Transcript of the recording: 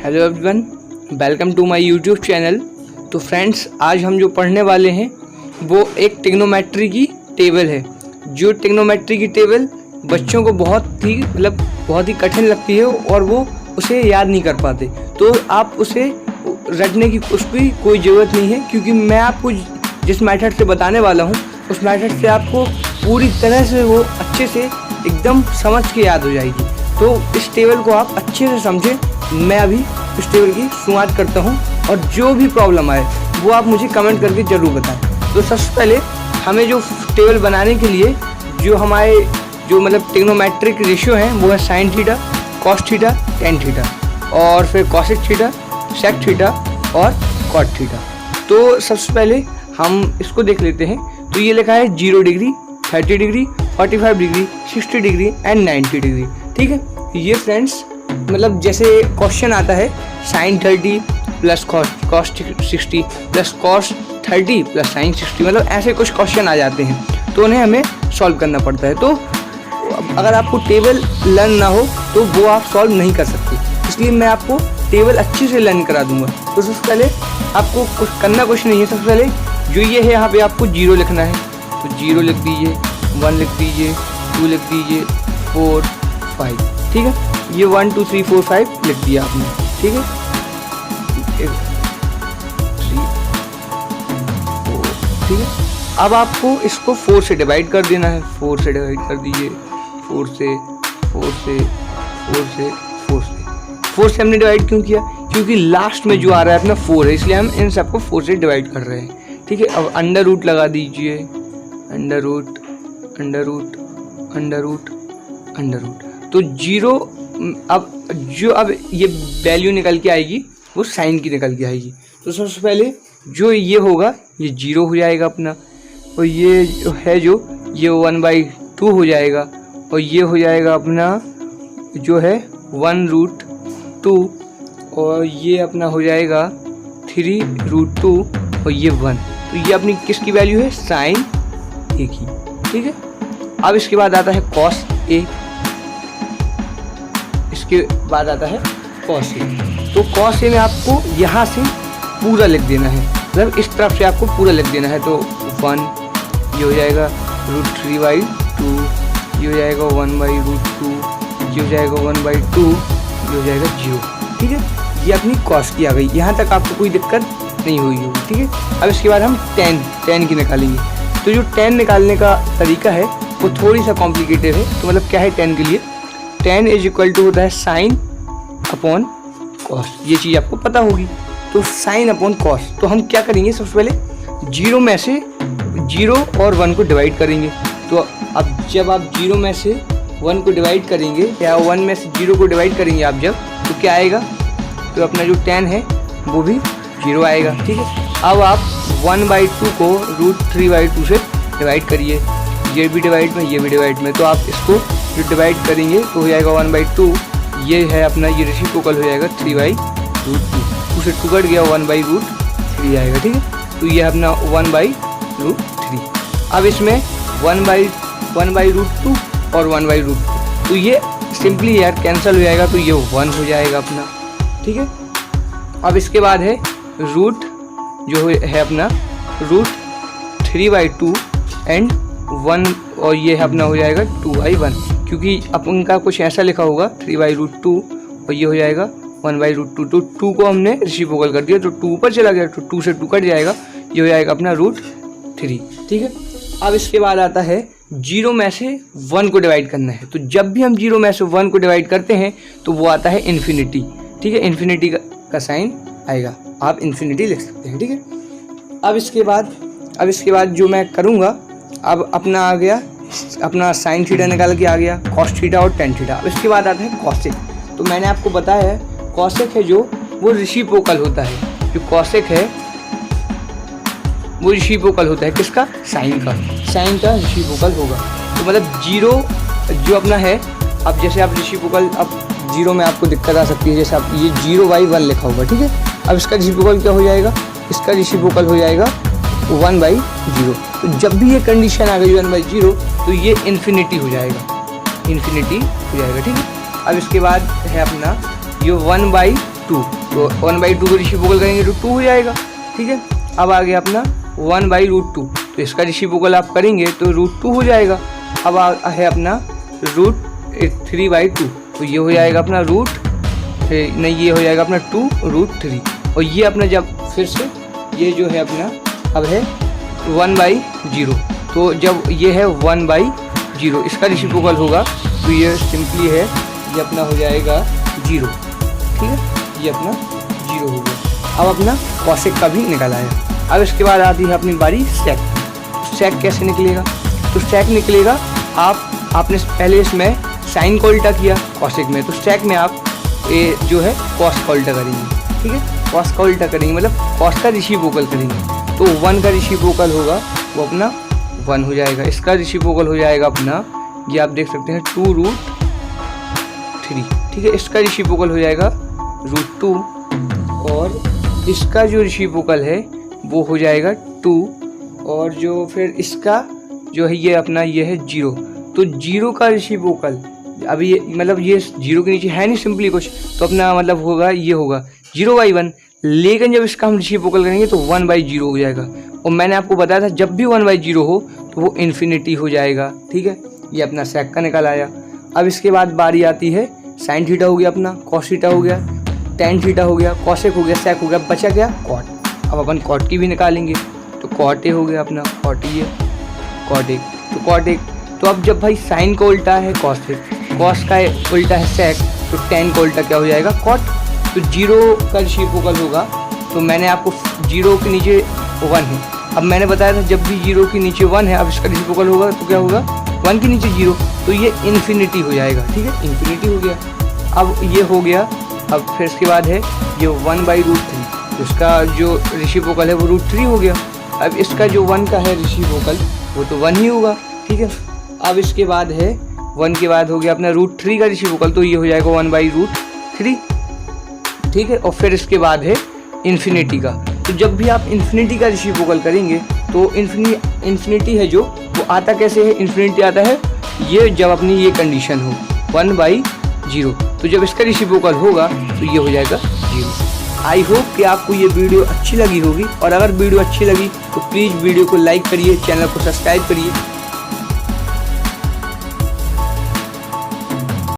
Hello everyone, welcome to my YouTube channel. तो friends, आज हम जो पढ़ने वाले हैं वो एक ट्रिग्नोमेट्री की टेबल है। जो ट्रिग्नोमेट्री की टेबल बच्चों को बहुत ही कठिन लगती है और वो उसे याद नहीं कर पाते। तो आप उसे रटने की उसकी कोई ज़रूरत नहीं है, क्योंकि मैं आपको जिस मेथड से बताने वाला हूँ उस मेथड से आपको पूरी तरह से वो अच्छे से एकदम समझ के याद हो जाएगी। तो इस टेबल को आप अच्छे से समझें। मैं अभी इस टेबल की शुरुआत करता हूँ और जो भी प्रॉब्लम आए वो आप मुझे कमेंट करके ज़रूर बताएं। तो सबसे पहले हमें जो टेबल बनाने के लिए जो हमारे ट्रिग्नोमेट्रिक रेशियो हैं वो है sine theta, cos theta, tan theta और फिर कॉसेक थीटा, सेक थीटा और कॉट थीटा। तो सबसे पहले हम इसको देख लेते हैं। तो ये लिखा है 0 degree, 30 degree, 45 degree, 60 degree and 90 degree. ठीक है, ये फ्रेंड्स जैसे क्वेश्चन आता है sine 30 plus cos 60 plus cos 30 plus sine 60, ऐसे कुछ क्वेश्चन आ जाते हैं तो उन्हें हमें सॉल्व करना पड़ता है। तो अगर आपको टेबल लर्न ना हो तो वो आप सॉल्व नहीं कर सकते, इसलिए मैं आपको टेबल अच्छे से लर्न करा दूंगा। तो सबसे पहले आपको कुछ नहीं है। सबसे पहले जो ये है यहाँ पे आपको 0 लिखना है, तो 0 लिख दीजिए, 1 लिख दीजिए, 2 लिख दीजिए, 4 5। ठीक है, ये 1 2 3 4 5 लिख दिया आपने। ठीक है, 3 4। ठीक है, अब आपको इसको 4 से डिवाइड कर देना है। 4 से डिवाइड कर दीजिए, 4 से 4 से 4 से 4 से 4 से हमने डिवाइड क्यों किया? क्योंकि लास्ट में जो आ रहा है अपना 4 है, इसलिए हम इन सबको 4 से डिवाइड कर रहे हैं। ठीक है, अब अंडर रूट लगा दीजिए, under root under root under root under root. तो 0 अब ये वैल्यू निकल के आएगी वो साइन की निकल के आएगी। तो सबसे पहले जो ये होगा ये 0 हो जाएगा अपना, और ये जो है ये 1/2 हो जाएगा, और ये हो जाएगा अपना जो है 1√2, और ये अपना हो जाएगा 3√2 और ये 1। तो ये अपनी किसकी वैल्यू है? साइन ए की। ठीक है, अब इसके बाद आता है कॉस ए, इसके बाद आता है कॉस ए। तो कॉस ए में आपको यहाँ से पूरा लिख देना है, इस तरफ से आपको पूरा लिख देना है। तो 1 ये हो जाएगा √3/2, ये हो जाएगा 1/√2, ये हो जाएगा 1/2, ये हो जाएगा 0। ठीक है, ये अपनी कॉस की आ गई। यहाँ तक आपको कोई दिक्कत नहीं हुई होगी। ठीक है, अब इसके बाद हम टेन की निकालेंगे। तो जो 10 निकालने का तरीका है वो थोड़ी सा कॉम्प्लिकेटेड है। तो क्या है 10 के लिए? 10 = होता है साइन अपॉन कॉस। ये चीज़ आपको पता होगी। तो साइन अपॉन कॉस, तो हम क्या करेंगे? सबसे पहले 0 में से 0 और 1 को डिवाइड करेंगे। तो अब जब आप 0 में से 1 को डिवाइड करेंगे या 1 में से 0 को डिवाइड करेंगे आप जब, तो क्या आएगा? तो अपना जो 10 है वो भी 0 आएगा। ठीक है, अब आप 1/2 को √3/2 से डिवाइड करिए, ये भी डिवाइड में, ये भी डिवाइड में। तो आप इसको जो डिवाइड करेंगे तो हो जाएगा 1/2, ये है अपना ये रेसिप्रोकल हो जाएगा 3/√2, उसे 2 कट गया 1/√3 आएगा। ठीक है, तो ये अपना 1/√3। अब इसमें 1/√2 और 1/√2, तो ये सिंपली यार कैंसिल हो जाएगा, तो ये 1 हो जाएगा अपना। ठीक है, अब इसके बाद है रूट जो है अपना √3/2 एंड 1, और ये अपना हो जाएगा 2/1, क्योंकि अपन का कुछ ऐसा लिखा होगा 3/√2 और ये हो जाएगा 1/√2। तो 2 को हमने रेसिप्रोकल कर दिया, तो 2 ऊपर चला गया, तो 2 से 2 कट जाएगा, ये हो जाएगा अपना √3। ठीक है, अब इसके बाद आता है 0 में से 1 को डिवाइड करना है। तो जब भी हम 0 में से 1 को डिवाइड करते हैं तो वो आता है इन्फिनिटी। ठीक है, इन्फिनिटी का साइन आएगा, आप इन्फिनिटी लिख सकते हैं। ठीक है, अब इसके बाद जो मैं करूँगा, अब अपना आ गया अपना साइन थीटा निकाल के आ गया, कॉस थीटा और टेन थीटा। अब इसके बाद आता है कॉसेक। तो मैंने आपको बताया है कॉसेक है जो वो रेसिप्रोकल होता है। जो कॉसेक है वो रेसिप्रोकल होता है किसका? साइन का। साइन का रेसिप्रोकल होगा। तो 0 जो अपना है, अब जैसे आप रेसिप्रोकल, अब 0 में आपको दिक्कत आ सकती है, जैसे आप ये 0/1 लिखा होगा। ठीक है, अब इसका रेसिप्रोकल क्या हो जाएगा? इसका रेसिप्रोकल हो जाएगा 1/0। तो जब भी ये कंडीशन आ गई 1/0, तो ये इन्फिनिटी हो जाएगा, इन्फिनिटी हो जाएगा। ठीक है, अब इसके बाद है अपना ये 1/, 2, तो 1/2 को रेसिप्रोकल करेंगे तो 2 हो जाएगा। ठीक है, अब आ गया अपना 1/√2, तो इसका रेसिप्रोकल आप करेंगे तो √2 हो जाएगा। अब है अपना √3/2, तो ये हो जाएगा अपना नहीं, ये हो जाएगा अपना 2√3, और ये अपना जब फिर से ये जो है अपना अब है 1/0, तो जब ये है 1/0 इसका रेसिप्रोकल होगा तो ये सिंपली है, ये अपना हो जाएगा 0। ठीक है, ये अपना 0 हो गया। अब अपना कॉसेक का भी निकल आया। अब इसके बाद आती है अपनी बारी सेक। सेक कैसे निकलेगा? तो सेक निकलेगा, आपने पहले इसमें साइन का उल्टा किया कॉसेक में, तो सेक में आप ये जो है कॉस का उल्टा करेंगे। ठीक है, कॉस का उल्टा करेंगे मतलब कॉस का रेसिप्रोकल करेंगे, तो 1 का रेसिप्रोकल होगा वो अपना 1 हो जाएगा। इसका रेसिप्रोकल हो जाएगा अपना, ये आप देख सकते हैं 2√3। ठीक है, इसका रेसिप्रोकल हो जाएगा √2, और इसका जो रेसिप्रोकल है वो हो जाएगा 2, और जो फिर इसका जो है ये अपना ये है 0, तो 0 का रेसिप्रोकल अभी ये मतलब ये 0 के नीचे है नहीं सिंपली कुछ, तो अपना मतलब होगा ये होगा 0/1, लेकिन जब इसका हम रेसिप्रोकल करेंगे तो 1/0 हो जाएगा। और मैंने आपको बताया था जब भी 1/0 हो तो वो इन्फिनिटी हो जाएगा। ठीक है, ये अपना सेक का निकल आया। अब इसके बाद बारी आती है साइन थीटा हो गया अपना, कॉस थीटा हो गया, टेन थीटा हो गया, कॉसेक हो गया, सेक हो गया, बचा क्या कॉट। अब अपन कॉट की भी निकालेंगे, तो कॉट ए हो गया अपना, कॉट ए, कॉट ए, तो कॉट ए। तो अब जब भाई साइन का उल्टा है कॉसेक, कॉस का उल्टा है सेक, तो टेन का उल्टा क्या हो जाएगा कॉट। तो 0 का रेसिप्रोकल होगा, तो मैंने आपको 0 के नीचे 1 है, अब मैंने बताया था जब भी 0 के नीचे 1 है, अब इसका रेसिप्रोकल होगा तो क्या होगा 1 के नीचे 0, तो ये इन्फिनिटी हो जाएगा। ठीक है, इन्फिनिटी हो गया। अब ये हो गया, अब फिर इसके बाद है ये 1/√3, तो इसका जो रेसिप्रोकल है वो √3 हो गया। अब इसका जो 1 का है रेसिप्रोकल वो तो 1 ही होगा। ठीक है, अब इसके बाद है 1 के बाद हो गया अपना √3 का रेसिप्रोकल, तो ये हो जाएगा 1/√3। ठीक है, और फिर इसके बाद है इन्फिनिटी का, तो जब भी आप इन्फिनिटी का रेसिप्रोकल करेंगे तो इन्फिनिटी है जो वो आता कैसे है, इन्फिनिटी आता है ये जब अपनी ये कंडीशन हो 1/0, तो जब इसका रेसिप्रोकल होगा तो ये हो जाएगा 0। आई होप कि आपको ये वीडियो अच्छी लगी होगी, और अगर वीडियो अच्छी लगी तो प्लीज़ वीडियो को लाइक करिए, चैनल को सब्सक्राइब करिए।